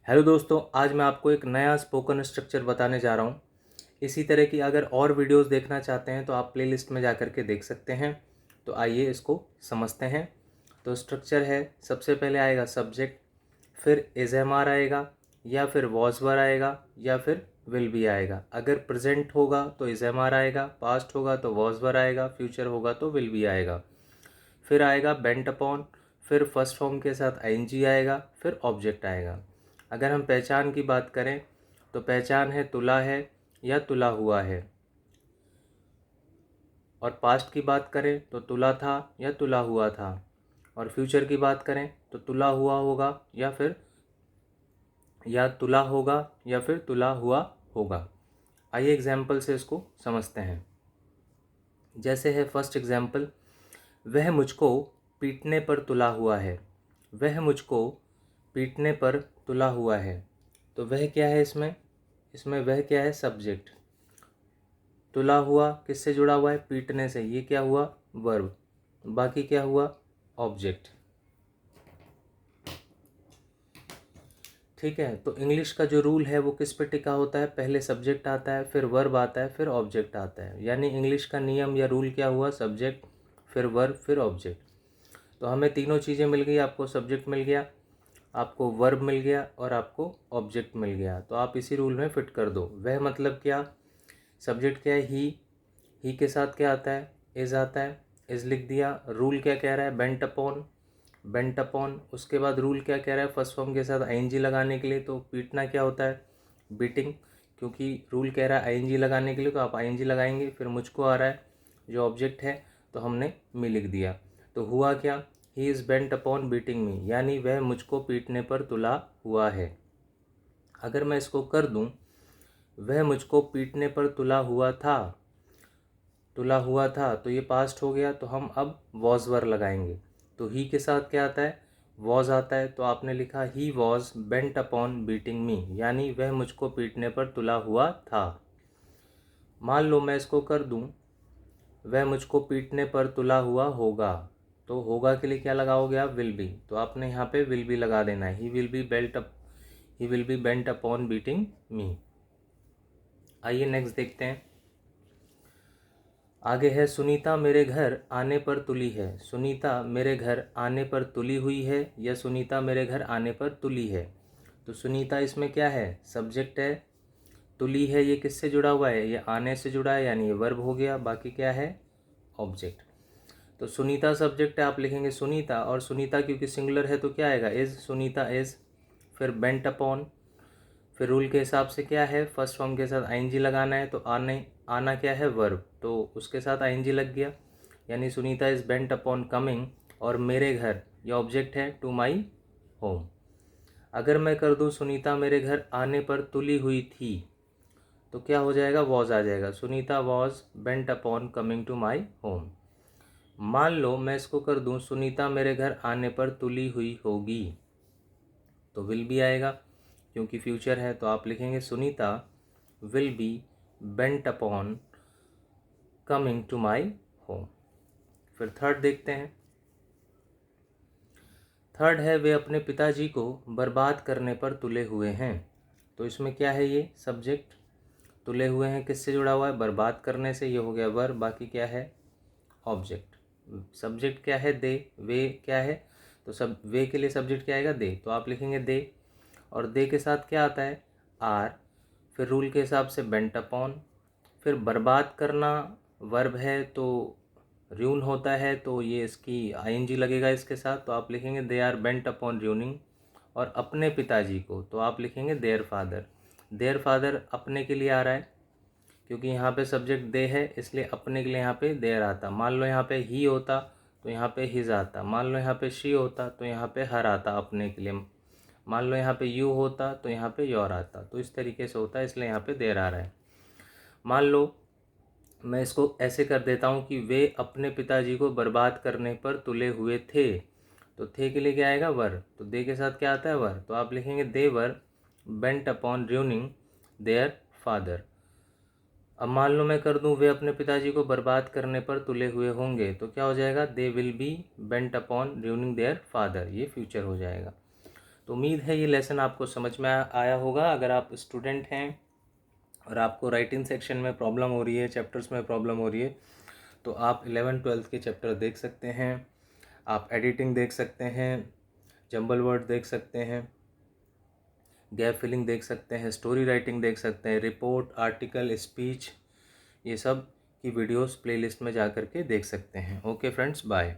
Hello दोस्तों, आज मैं आपको एक नया स्पोकन स्ट्रक्चर बताने जा रहा हूँ। इसी तरह की अगर और वीडियोस देखना चाहते हैं तो आप प्लेलिस्ट में जा कर के देख सकते हैं। तो आइए इसको समझते हैं। तो स्ट्रक्चर है, सबसे पहले आएगा सब्जेक्ट, फिर इज एम आर आएगा, या फिर वॉज वर आएगा, या फिर विल बी आएगा। अगर प्रेजेंट होगा तो इज एम आर आएगा, पास्ट होगा तो वॉज वर आएगा, फ्यूचर होगा तो विल बी आएगा। फिर आएगा बेंट अपॉन, फिर फर्स्ट फॉर्म के साथ आईएनजी आएगा, फिर ऑब्जेक्ट आएगा। अगर हम पहचान की बात करें तो पहचान है तुला है या तुला हुआ है। और पास्ट की बात करें तो तुला था या तुला हुआ था। और फ्यूचर की बात करें तो तुला हुआ होगा या तुला होगा या फिर तुला हुआ होगा। आइए एग्जाम्पल से इसको समझते हैं। जैसे है फर्स्ट एग्जाम्पल, वह मुझको पीटने पर तुला हुआ है। वह मुझको पीटने पर तुला हुआ है। तो वह क्या है इसमें वह क्या है? सब्जेक्ट। तुला हुआ किससे जुड़ा हुआ है? पीटने से। ये क्या हुआ? वर्ब। बाकी क्या हुआ? ऑब्जेक्ट। ठीक है, तो इंग्लिश का जो रूल है वो किस पे टिका होता है? पहले सब्जेक्ट आता है, फिर वर्ब आता है, फिर ऑब्जेक्ट आता है। यानी इंग्लिश का नियम या रूल क्या हुआ? सब्जेक्ट, फिर वर्ब, फिर ऑब्जेक्ट। तो हमें तीनों चीज़ें मिल गई। आपको सब्जेक्ट मिल गया, आपको वर्ब मिल गया और आपको ऑब्जेक्ट मिल गया। तो आप इसी रूल में फिट कर दो। वह मतलब क्या? सब्जेक्ट क्या है? ही के साथ क्या आता है? इज आता है, इज लिख दिया। रूल क्या कह रहा है? Bent upon, bent upon. उसके बाद रूल क्या कह रहा है? फर्स्ट फॉर्म के साथ आईएनजी लगाने के लिए। तो पीटना क्या होता है? बीटिंग। क्योंकि रूल कह रहा है आईएनजी लगाने के लिए, तो आप आईएनजी लगाएंगे। फिर मुझको आ रहा है जो ऑब्जेक्ट है, तो हमने मी लिख दिया। तो हुआ क्या? He is bent upon beating मी, यानी वह मुझको पीटने पर तुला हुआ है। अगर मैं इसको कर दूं, वह मुझको पीटने पर तुला हुआ था, तुला हुआ था, तो ये पास्ट हो गया। तो हम अब वॉज वर लगाएंगे। तो ही के साथ क्या आता है? वॉज आता है। तो आपने लिखा he was bent upon beating मी, यानी वह मुझको पीटने पर तुला हुआ था। मान लो मैं इसको कर दूं, वह मुझको पीटने पर तुला हुआ होगा। तो होगा के लिए क्या लगाओगे आप? Will be. तो आपने यहाँ पे विल बी लगा देना है। He will be bent upon beating मी। आइए नेक्स्ट देखते हैं। आगे है सुनीता मेरे घर आने पर तुली है। सुनीता मेरे घर आने पर तुली हुई है, या सुनीता मेरे घर आने पर तुली है। तो सुनीता इसमें क्या है? सब्जेक्ट है। तुली है, ये किससे जुड़ा हुआ है? ये आने से जुड़ा है, यानी ये वर्ब हो गया। बाकी क्या है? ऑब्जेक्ट। तो सुनीता सब्जेक्ट है, आप लिखेंगे सुनीता। और सुनीता क्योंकि सिंगुलर है तो क्या आएगा? इज। सुनीता इज। फिर बेंट अपॉन। फिर रूल के हिसाब से क्या है? फर्स्ट फॉर्म के साथ आईएनजी लगाना है। तो आना क्या है? वर्ब। तो उसके साथ आईएनजी लग गया, यानी Sunita is bent upon coming. और मेरे घर, ये ऑब्जेक्ट है, टू माई होम। अगर मैं कर दूं सुनीता मेरे घर आने पर तुली हुई थी, तो क्या हो जाएगा? वॉज आ जाएगा। Sunita was bent upon coming to my home. मान लो मैं इसको कर दूं सुनीता मेरे घर आने पर तुली हुई होगी, तो विल भी आएगा क्योंकि फ्यूचर है। तो आप लिखेंगे Sunita will be bent upon coming to my home. फिर थर्ड देखते हैं। थर्ड है वे अपने पिताजी को बर्बाद करने पर तुले हुए हैं। तो इसमें क्या है? ये सब्जेक्ट। तुले हुए हैं किससे जुड़ा हुआ है? बर्बाद करने से। ये हो गया वर्ब। बाकी क्या है? ऑब्जेक्ट। सब्जेक्ट क्या है? दे। वे क्या है? तो सब वे के लिए सब्जेक्ट क्या आएगा? दे। तो आप लिखेंगे दे। और दे के साथ क्या आता है? आर। फिर रूल के हिसाब से बेंट अपॉन। फिर बर्बाद करना वर्ब है, तो र्यून होता है, तो ये इसकी आईएनजी लगेगा इसके साथ। तो आप लिखेंगे दे आर बेंट अपॉन र्यूनिंग। और अपने पिताजी को, तो आप लिखेंगे देयर फादर। देयर फादर अपने के लिए आ रहा है क्योंकि यहाँ पे सब्जेक्ट दे है, इसलिए अपने के लिए यहाँ पे देयर आता। मान लो यहाँ पे ही होता तो यहाँ पे हिज आता। मान लो यहाँ पे शी होता तो यहाँ पे हर आता अपने के लिए। मान लो यहाँ पे यू होता तो यहाँ पे योर आता। तो इस तरीके से होता है, इसलिए यहाँ पे देयर आ रहा है। मान लो मैं इसको ऐसे कर देता हूँ कि वे अपने पिताजी को बर्बाद करने पर तुले हुए थे। तो थे के लिए क्या आएगा? वर। तो दे के साथ क्या आता है? वर। तो आप लिखेंगे दे वर bent upon ruining their father. अब मान लो मैं कर दूं वे अपने पिताजी को बर्बाद करने पर तुले हुए होंगे, तो क्या हो जाएगा? They will be bent upon ruining their father. ये फ्यूचर हो जाएगा। तो उम्मीद है ये लेसन आपको समझ में आया होगा। अगर आप स्टूडेंट हैं और आपको राइटिंग सेक्शन में प्रॉब्लम हो रही है, चैप्टर्स में प्रॉब्लम हो रही है, तो आप 11-12 के चैप्टर देख सकते हैं, आप एडिटिंग देख सकते हैं, जंबल वर्ड देख सकते हैं, गैप फिलिंग देख सकते हैं, स्टोरी राइटिंग देख सकते हैं, रिपोर्ट, आर्टिकल, स्पीच, ये सब की वीडियोस प्लेलिस्ट में जा कर के देख सकते हैं। Okay friends, bye.